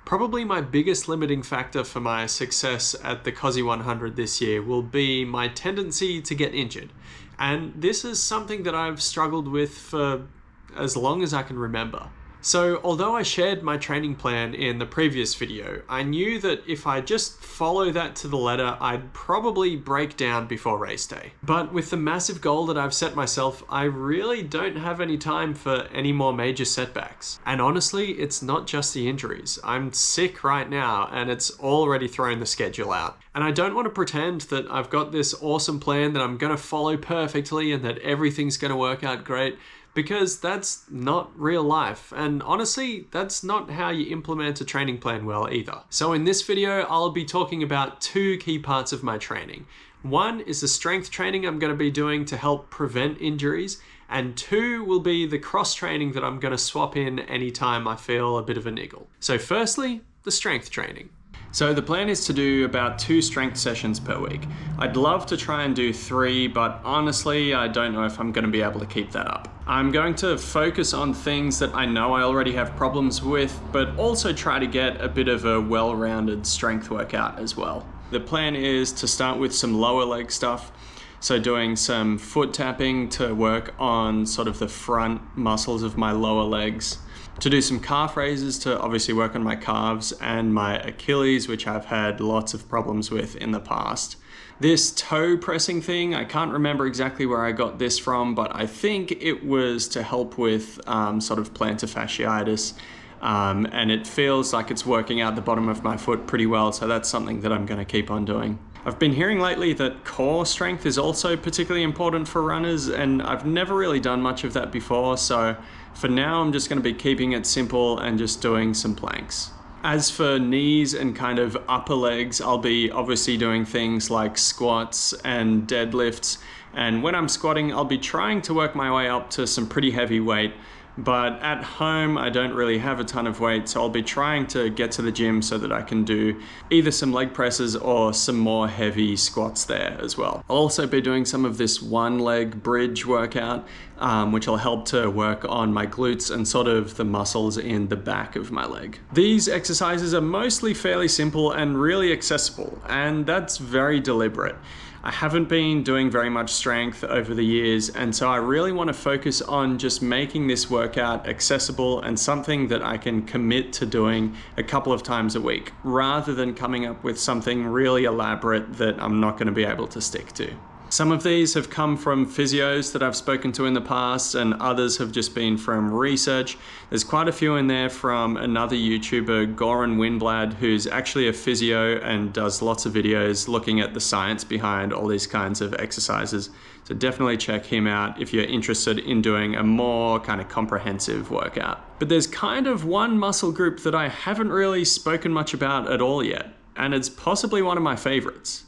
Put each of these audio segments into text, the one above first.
Probably my biggest limiting factor for my success at the Kosci 100 this year will be my tendency to get injured. And this is something that I've struggled with for as long as I can remember. So although I shared my training plan in the previous video, I knew that if I just follow that to the letter, I'd probably break down before race day. But with the massive goal that I've set myself, I really don't have any time for any more major setbacks. And honestly, it's not just the injuries. I'm sick right now and it's already thrown the schedule out. And I don't want to pretend that I've got this awesome plan that I'm going to follow perfectly and that everything's going to work out great, because that's not real life. And honestly, that's not how you implement a training plan well either. So in this video, I'll be talking about two key parts of my training. One is the strength training I'm going to be doing to help prevent injuries, and two will be the cross training that I'm going to swap in anytime I feel a bit of a niggle. So firstly, the strength training. So the plan is to do about 2 strength sessions per week. I'd love to try and do 3, but honestly, I don't know if I'm going to be able to keep that up. I'm going to focus on things that I know I already have problems with, but also try to get a bit of a well-rounded strength workout as well. The plan is to start with some lower leg stuff. So doing some foot tapping to work on sort of the front muscles of my lower legs. To do some calf raises to obviously work on my calves and my Achilles, which I've had lots of problems with in the past. This toe pressing thing, I can't remember exactly where I got this from, but I think it was to help with sort of plantar fasciitis. And it feels like it's working out the bottom of my foot pretty well, so that's something that I'm going to keep on doing. I've been hearing lately that core strength is also particularly important for runners, and I've never really done much of that before, so for now I'm just going to be keeping it simple and just doing some planks. As for knees and kind of upper legs, I'll be obviously doing things like squats and deadlifts, and when I'm squatting I'll be trying to work my way up to some pretty heavy weight. But at home, I don't really have a ton of weight, so I'll be trying to get to the gym so that I can do either some leg presses or some more heavy squats there as well. I'll also be doing some of this one leg bridge workout, which will help to work on my glutes and sort of the muscles in the back of my leg. These exercises are mostly fairly simple and really accessible, and that's very deliberate. I haven't been doing very much strength over the years, and so I really want to focus on just making this workout accessible and something that I can commit to doing a couple of times a week, rather than coming up with something really elaborate that I'm not going to be able to stick to. Some of these have come from physios that I've spoken to in the past, and others have just been from research. There's quite a few in there from another YouTuber, Goran Winblad, who's actually a physio and does lots of videos looking at the science behind all these kinds of exercises. So definitely check him out if you're interested in doing a more kind of comprehensive workout. But there's kind of one muscle group that I haven't really spoken much about at all yet, and it's possibly one of my favorites.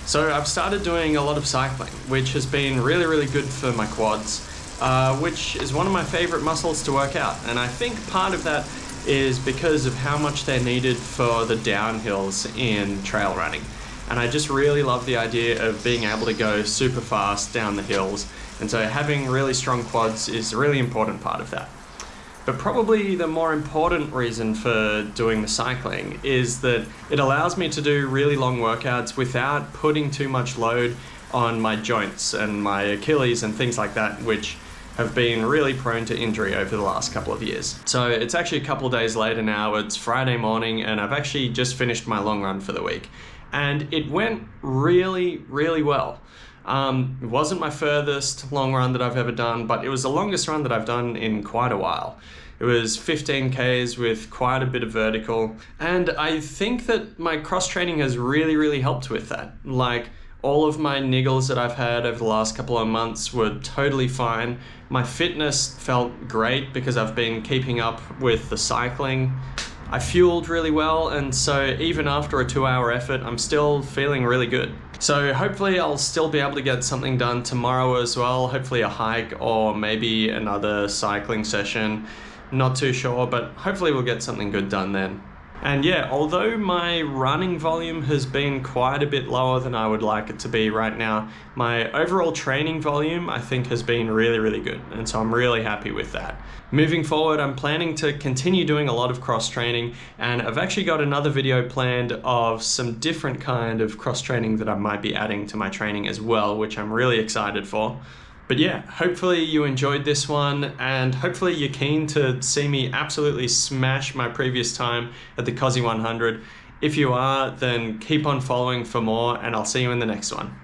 So I've started doing a lot of cycling, which has been really good for my quads, which is one of my favorite muscles to work out. And I think part of that is because of how much they're needed for the downhills in trail running. And I just really love the idea of being able to go super fast down the hills. And so having really strong quads is a really important part of that. But probably the more important reason for doing the cycling is that it allows me to do really long workouts without putting too much load on my joints and my Achilles and things like that, which have been really prone to injury over the last couple of years. So it's actually a couple of days later now, it's Friday morning, and I've actually just finished my long run for the week. And it went really well. It wasn't my furthest long run that I've ever done, but it was the longest run that I've done in quite a while. It was 15 Ks with quite a bit of vertical, and I think that my cross training has really helped with that. Like, all of my niggles that I've had over the last couple of months were totally fine. My fitness felt great because I've been keeping up with the cycling. I fueled really well, and so even after a 2-hour effort, I'm still feeling really good. So hopefully I'll still be able to get something done tomorrow as well. Hopefully a hike or maybe another cycling session. Not too sure, but hopefully we'll get something good done then. And yeah, although my running volume has been quite a bit lower than I would like it to be right now, my overall training volume I think has been really, really good. And so I'm really happy with that. Moving forward, I'm planning to continue doing a lot of cross training, and I've actually got another video planned of some different kind of cross training that I might be adding to my training as well, which I'm really excited for. But yeah, hopefully you enjoyed this one, and hopefully you're keen to see me absolutely smash my previous time at the Kosci 100. If you are, then keep on following for more, and I'll see you in the next one.